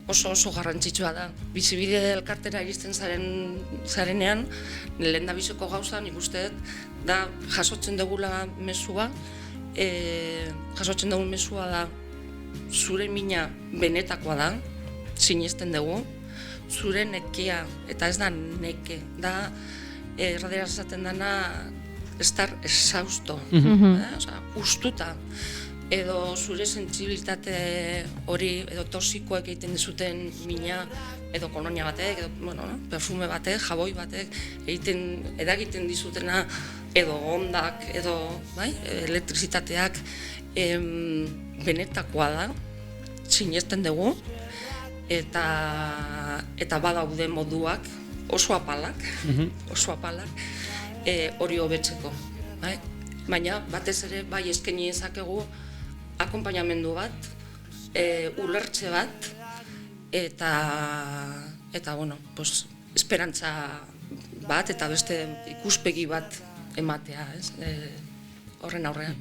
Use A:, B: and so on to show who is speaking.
A: oso garrantzitsua da. Bizibide elkartera iristen zarenean, lehendabiziko gauza, nik uste da jasotzen dugula mezua, jasotzen dugun mezua da zure mina benetakoa da, sinesten dugu, zure nekea, eta ez da neke, da erraderaz esaten dana estar exhausto, ustuta, edo zure sentsibilitate hori, edo toxikoek egiten dizuten mina, edo kolonia batek, edo perfume batek, jaboi batek, eragiten dizutena, edo ondak, edo elektrizitateak, benetakoa da, sinesten dugu, eta badaude moduak, oso apalak, hori hobetzeko. Baina batez ere bai eskaini dezakegu akonpainamendu bat, ulertze bat, eta esperantza bat eta beste ikuspegi bat ematea, horren aurrean.